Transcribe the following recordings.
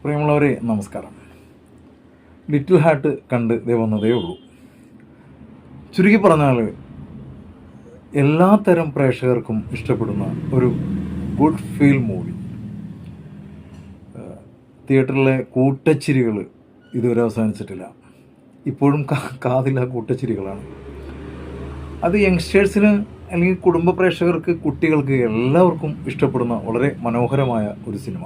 പ്രിയമുള്ളവരെ നമസ്കാരം. Little heart കണ്ട് വന്നതേ ഉള്ളൂ. ചുരുക്കി പറഞ്ഞാൽ എല്ലാത്തരം പ്രേക്ഷകർക്കും ഇഷ്ടപ്പെടുന്ന ഒരു ഗുഡ് ഫീൽ മൂവി. തിയേറ്ററിലെ കൂട്ടച്ചിരികൾ ഇതുവരെ അവസാനിച്ചിട്ടില്ല. ഇപ്പോഴും കാതില്ല കൂട്ടച്ചിരികളാണ്. അത് യങ്സ്റ്റേഴ്സിന് അല്ലെങ്കിൽ കുടുംബ പ്രേക്ഷകർക്ക്, കുട്ടികൾക്ക് എല്ലാവർക്കും ഇഷ്ടപ്പെടുന്ന വളരെ മനോഹരമായ ഒരു സിനിമ.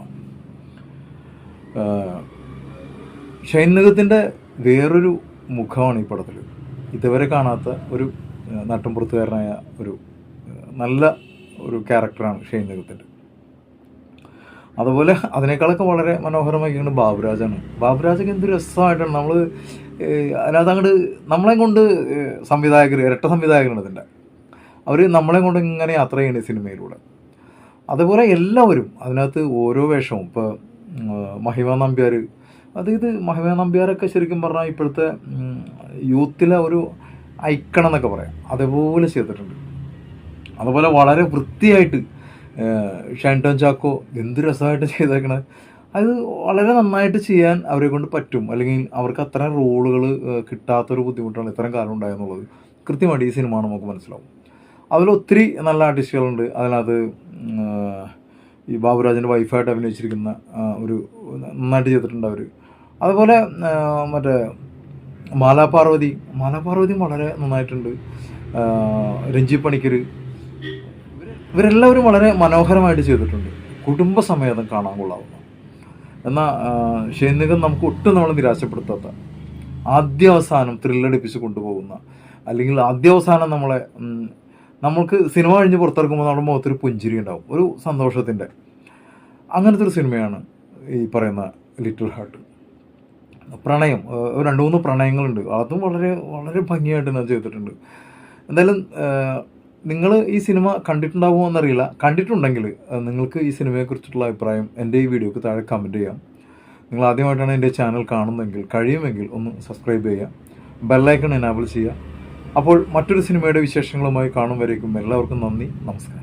ഷൈൻ നിഗത്തിൻ്റെ വേറൊരു മുഖമാണ് ഈ പടത്തിൽ. ഇതുവരെ കാണാത്ത ഒരു നാട്ടിൻപുറത്തുകാരനായ ഒരു നല്ല ഒരു ക്യാരക്ടറാണ് ഷൈൻ നിഗത്തിൻ്റെ. അതുപോലെ അതിനേക്കാളൊക്കെ വളരെ മനോഹരമാക്കിയാണ് ബാബുരാജാണ്. ബാബുരാജൊക്കെ എന്ത് രസമായിട്ടാണ് നമ്മൾ അതിനകത്ത് അങ്ങോട്ട് നമ്മളെ കൊണ്ട് ഇരട്ട സംവിധായകരാണ് ഇതിൻ്റെ. അവർ നമ്മളെ കൊണ്ട് ഇങ്ങനെ യാത്ര ചെയ്യുന്നത് സിനിമയിലൂടെ. അതുപോലെ എല്ലാവരും അതിനകത്ത് ഓരോ വേഷവും, ഇപ്പോൾ മഹിമ നമ്പ്യാർ, മഹിമ നമ്പ്യാരൊക്കെ ശരിക്കും പറഞ്ഞാൽ ഇപ്പോഴത്തെ യൂത്തിലെ ഒരു ഐക്കൺ എന്നൊക്കെ പറയാം, അതേപോലെ ചെയ്തിട്ടുണ്ട്. അതുപോലെ വളരെ വൃത്തിയായിട്ട് ഷൈൻ ടോം ചാക്കോ എന്ത് രസമായിട്ട് ചെയ്തേക്കണത്. അത് വളരെ നന്നായിട്ട് ചെയ്യാൻ അവരെ കൊണ്ട് പറ്റും. അല്ലെങ്കിൽ അവർക്ക് അത്തരം റോളുകൾ കിട്ടാത്തൊരു ബുദ്ധിമുട്ടാണ് ഇത്രയും കാലം ഉണ്ടായെന്നുള്ളത് കൃത്യമായിട്ട് ഈ സിനിമ നമുക്ക് മനസ്സിലാവും. അതിലൊത്തിരി നല്ല ആർട്ടിസ്റ്റുകളുണ്ട്. അതിനകത്ത് ഈ ബാബുരാജിൻ്റെ വൈഫായിട്ട് അഭിനയിച്ചിരിക്കുന്ന ഒരു നന്നായിട്ട് ചെയ്തിട്ടുണ്ട് അവർ. അതുപോലെ മറ്റേ മാലാപാർവതി വളരെ നന്നായിട്ടുണ്ട്. രഞ്ജി പണിക്കർ, ഇവരെല്ലാവരും വളരെ മനോഹരമായിട്ട് ചെയ്തിട്ടുണ്ട്. കുടുംബസമേതം കാണാൻ കൊള്ളാവുന്ന. എന്നാൽ ഷൈൻ നിഗം നമുക്ക് ഒട്ടും നമ്മൾ നിരാശപ്പെടുത്താത്ത, ആദ്യാവസാനം ത്രില്ലടിപ്പിച്ച് കൊണ്ടുപോകുന്ന, അല്ലെങ്കിൽ ആദ്യാവസാനം നമ്മൾക്ക് സിനിമ കഴിഞ്ഞ് പുറത്തിറക്കുമ്പോൾ നമ്മുടെ മുഖത്തൊരു പുഞ്ചിരി ഉണ്ടാവും, ഒരു സന്തോഷത്തിൻ്റെ. അങ്ങനത്തെ ഒരു സിനിമയാണ് ഈ പറയുന്ന ലിറ്റിൽ ഹാർട്ട്. പ്രണയം, 2-3 പ്രണയങ്ങളുണ്ട്. അതും വളരെ വളരെ ഭംഗിയായിട്ട് ഞാൻ ചെയ്തിട്ടുണ്ട്. എന്തായാലും നിങ്ങൾ ഈ സിനിമ കണ്ടിട്ടുണ്ടാവുമോ എന്നറിയില്ല. കണ്ടിട്ടുണ്ടെങ്കിൽ നിങ്ങൾക്ക് ഈ സിനിമയെക്കുറിച്ചിട്ടുള്ള അഭിപ്രായം എൻ്റെ ഈ വീഡിയോക്ക് താഴെ കമൻറ്റ് ചെയ്യാം. നിങ്ങൾ ആദ്യമായിട്ടാണ് എൻ്റെ ചാനൽ കാണുന്നതെങ്കിൽ കഴിയുമെങ്കിൽ ഒന്ന് സബ്സ്ക്രൈബ് ചെയ്യുക, ബെല്ലൈക്കൺ എനാബിൾ ചെയ്യുക. അപ്പോൾ മറ്റൊരു സിനിമയുടെ വിശേഷങ്ങളുമായി കാണും വരേക്കും എല്ലാവർക്കും നന്ദി, നമസ്കാരം.